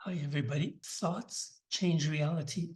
Hi, everybody. Thoughts change reality.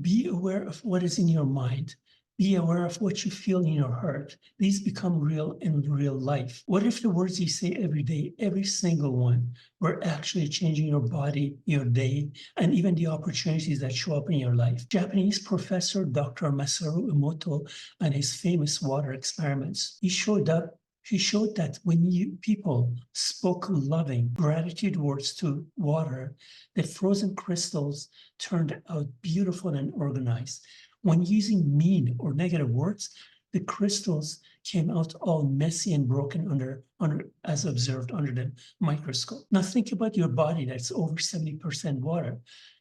Be aware of what is in your mind. Be aware of what you feel in your heart. These become real in real life. What if the words you say every day, every single one, were actually changing your body, your day, and even the opportunities that show up in your life? Japanese professor Dr. Masaru Emoto and his famous water experiments. He showed that when people spoke loving gratitude words to water, the frozen crystals turned out beautiful and organized. When using mean or negative words, the crystals came out all messy and broken as observed under the microscope. Now think about your body that's over 70% water.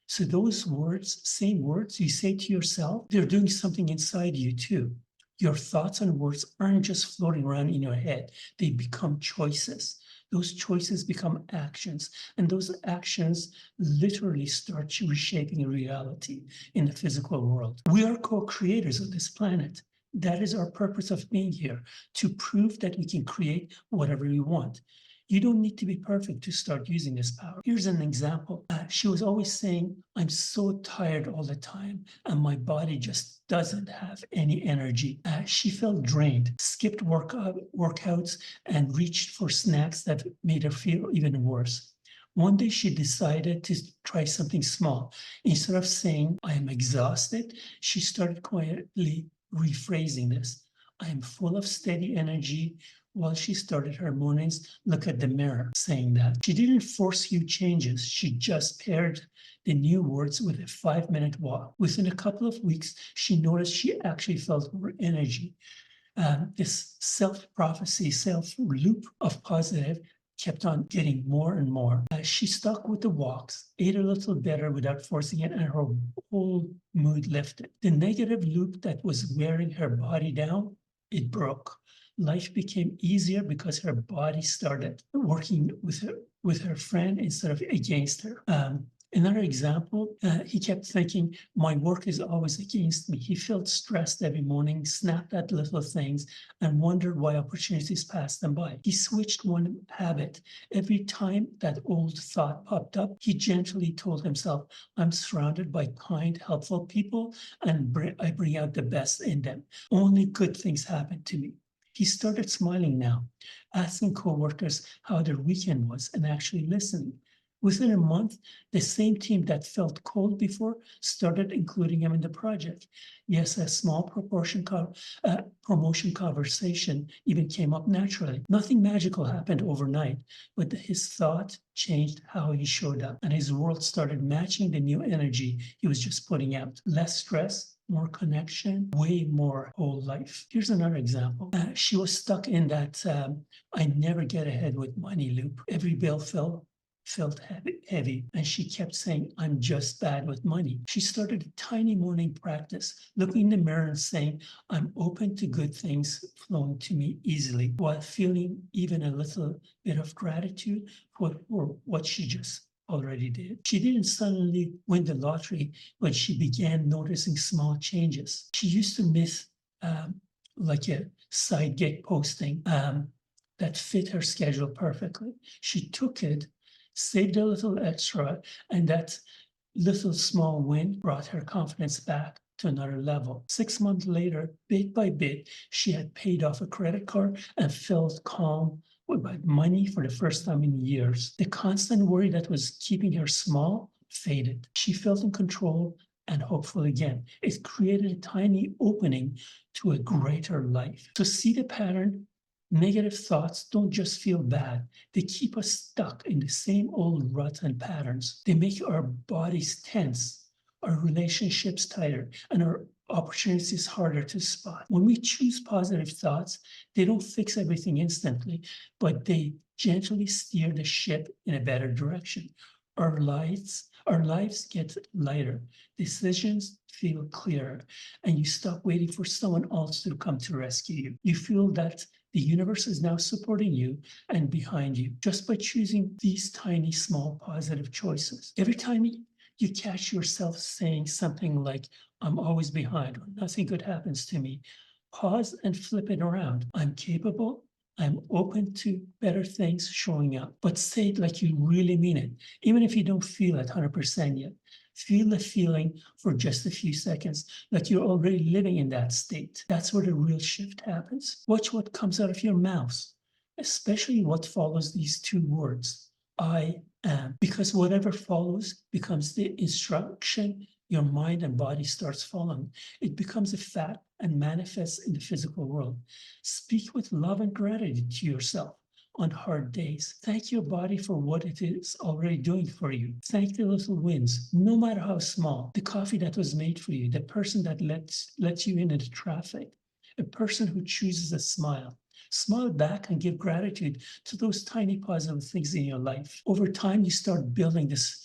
So those words, same words you say to yourself, they're doing something inside you too. Your thoughts and words aren't just floating around in your head, they become choices. Those choices become actions, and those actions literally start reshaping reality in the physical world. We are co-creators of this planet. That is our purpose of being here, to prove that we can create whatever we want. You don't need to be perfect to start using this power. Here's an example. She was always saying, I'm so tired all the time, and my body just doesn't have any energy. She felt drained, skipped workouts, and reached for snacks that made her feel even worse. One day she decided to try something small. Instead of saying, I am exhausted, she started quietly rephrasing this. I am full of steady energy. While she started her mornings, look at the mirror, saying that. She didn't force huge changes. She just paired the new words with a 5-minute walk. Within a couple of weeks, she noticed she actually felt more energy. This self-prophecy, self-loop of positive kept on getting more and more. She stuck with the walks, ate a little better without forcing it, and her whole mood lifted. The negative loop that was wearing her body down, it broke. Life became easier because her body started working with her friend instead of against her. Another example, he kept thinking, my work is always against me. He felt stressed every morning, snapped at little things, and wondered why opportunities passed them by. He switched one habit. Every time that old thought popped up, he gently told himself, I'm surrounded by kind, helpful people, and I bring out the best in them. Only good things happen to me. He started smiling now, asking coworkers how their weekend was and actually listening. Within a month, the same team that felt cold before started including him in the project. Yes, a small promotion conversation even came up naturally. Nothing magical happened overnight, but his thought changed how he showed up, and his world started matching the new energy he was just putting out. Less stress, more connection, way more whole life. Here's another example. She was stuck in that I never get ahead with money loop. Every bill felt heavy, and she kept saying, I'm just bad with money. She started a tiny morning practice, looking in the mirror and saying, I'm open to good things flowing to me easily, while feeling even a little bit of gratitude for what she just already did. She didn't suddenly win the lottery, but she began noticing small changes. She used to miss like a side gig posting that fit her schedule perfectly. She took it, saved a little extra, and that little small win brought her confidence back to another level. 6 months later, bit by bit, she had paid off a credit card and felt calm about money for the first time in years. The constant worry that was keeping her small faded. She felt in control and hopeful again. It created a tiny opening to a greater life. To see the pattern, negative thoughts don't just feel bad, they keep us stuck in the same old ruts and patterns. They make our bodies tense, our relationships tighter, and our opportunities harder to spot. When we choose positive thoughts, they don't fix everything instantly, but they gently steer the ship in a better direction. Our lives get lighter, decisions feel clearer, and you stop waiting for someone else to come to rescue you. You feel that the universe is now supporting you and behind you just by choosing these tiny, small, positive choices. Every time you catch yourself saying something like, I'm always behind, or nothing good happens to me, pause and flip it around. I'm capable, I'm open to better things showing up, but say it like you really mean it. Even if you don't feel it 100% yet, feel the feeling for just a few seconds, like you're already living in that state. That's where the real shift happens. Watch what comes out of your mouth, especially what follows these two words, I am, because whatever follows becomes the instruction your mind and body starts following. It becomes a fact and manifests in the physical world. Speak with love and gratitude to yourself on hard days. Thank your body for what it is already doing for you. Thank the little wins, no matter how small. The coffee that was made for you, the person that lets you in the traffic, a person who chooses a smile. Smile back and give gratitude to those tiny positive things in your life. Over time, you start building this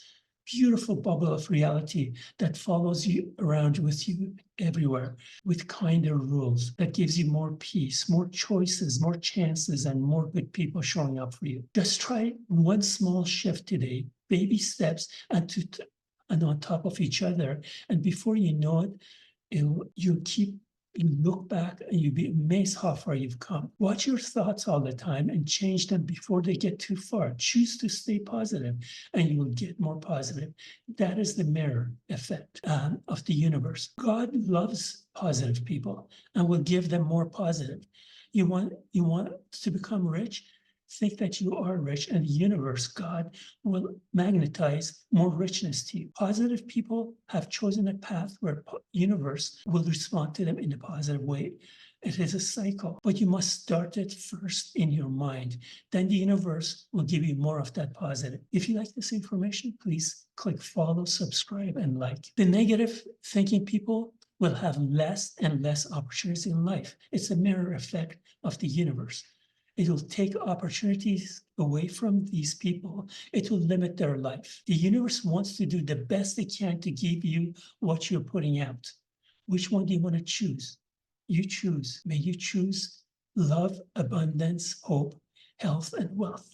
beautiful bubble of reality that follows you around with you everywhere, with kinder rules that gives you more peace, more choices, more chances, and more good people showing up for you. Just try one small shift today, baby steps, and on top of each other. And before you know it, you look back and you'll be amazed how far you've come. Watch your thoughts all the time and change them before they get too far. Choose to stay positive and you will get more positive. That is the mirror effect of the universe. God loves positive people and will give them more positive. You want to become rich? Think that you are rich, and the universe, God, will magnetize more richness to you. Positive people have chosen a path where universe will respond to them in a positive way. It is a cycle, but you must start it first in your mind. Then the universe will give you more of that positive. If you like this information, please click follow, subscribe, and like. The negative thinking people will have less and less opportunities in life. It's a mirror effect of the universe. It will take opportunities away from these people. It will limit their life. The universe wants to do the best it can to give you what you're putting out. Which one do you want to choose? You choose. May you choose love, abundance, hope, health, and wealth.